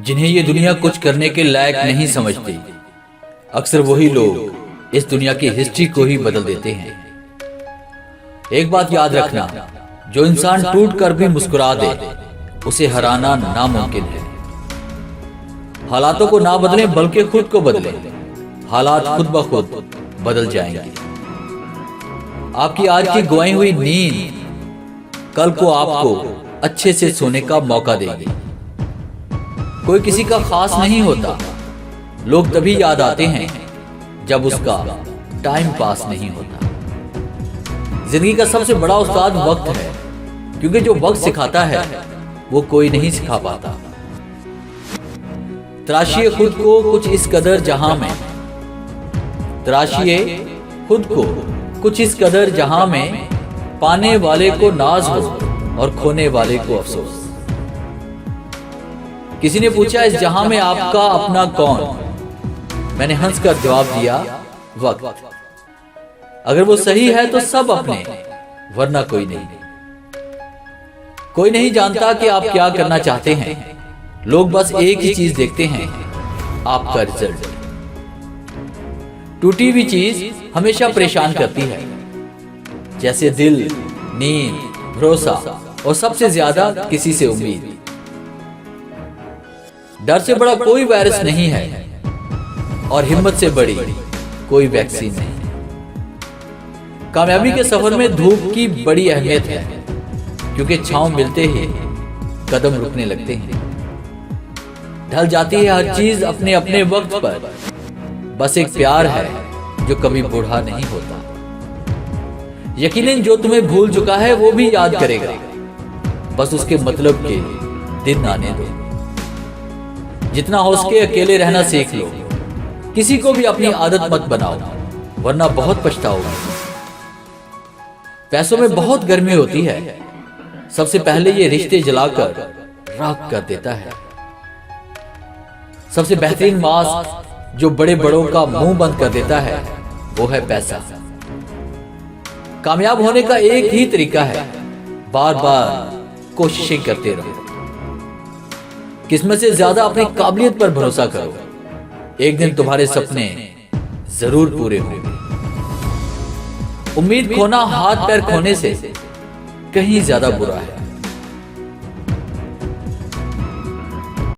जिन्हें ये दुनिया कुछ करने के लायक नहीं समझती, अक्सर वही लोग इस दुनिया की हिस्ट्री को ही बदल देते हैं। एक बात याद रखना, जो इंसान टूट कर भी मुस्कुरा दे उसे हराना नामुमकिन है। हालातों को ना बदलें बल्कि खुद को बदलें। हालात खुद ब खुद बदल जाएंगे। आपकी आज की गंवाई हुई नींद कल को आपको अच्छे से सोने का मौका देगी। कोई किसी का खास नहीं होता, लोग तभी याद आते हैं जब उसका टाइम पास नहीं होता। जिंदगी का सबसे बड़ा उस्ताद वक्त है, क्योंकि जो वक्त सिखाता है वो कोई नहीं सिखा पाता। तराशिए खुद को कुछ इस कदर जहां में, तराशिए खुद को कुछ इस कदर जहां में, पाने वाले को नाज हो और खोने वाले को अफसोस। किसी ने पूछा, इस जहां में आपका अपना कौन? मैंने हंसकर जवाब दिया, वक्त। अगर वो सही है तो सब अपने, वरना कोई नहीं। कोई नहीं जानता कि आप क्या करना चाहते हैं। लोग बस एक ही चीज देखते हैं, आपका रिजल्ट। टूटी हुई चीज हमेशा परेशान करती है, जैसे दिल, नींद, भरोसा और सबसे ज्यादा किसी से उम्मीद। डर से बड़ा कोई वायरस नहीं है और हिम्मत से बड़ी कोई वैक्सीन नहीं। कामयाबी के सफर में धूप की बड़ी अहमियत है, क्योंकि छांव मिलते ही कदम रुकने लगते हैं। ढल जाती है हर चीज अपने अपने वक्त पर। बस एक प्यार है जो कभी बूढ़ा नहीं होता। यकीनन जो तुम्हें भूल चुका है वो भी याद करेगा, बस उसके मतलब के दिन आने दो। जितना हो सके अकेले रहना सीख लो। किसी को भी अपनी आदत मत बनाओ, वरना बहुत पछताओगे। पैसों में बहुत गर्मी होती है, सबसे पहले ये रिश्ते जलाकर राख कर देता है। सबसे बेहतरीन मास्क जो बड़े बड़ों का मुंह बंद कर देता है वो है पैसा। कामयाब होने का एक ही तरीका है, बार बार कोशिशें करते रहो। किस्मत से ज्यादा अपनी काबिलियत पर भरोसा करो। एक दिन तुम्हारे सपने जरूर पूरे होंगे। उम्मीद खोना हाथ पैर खोने से कहीं ज्यादा बुरा है।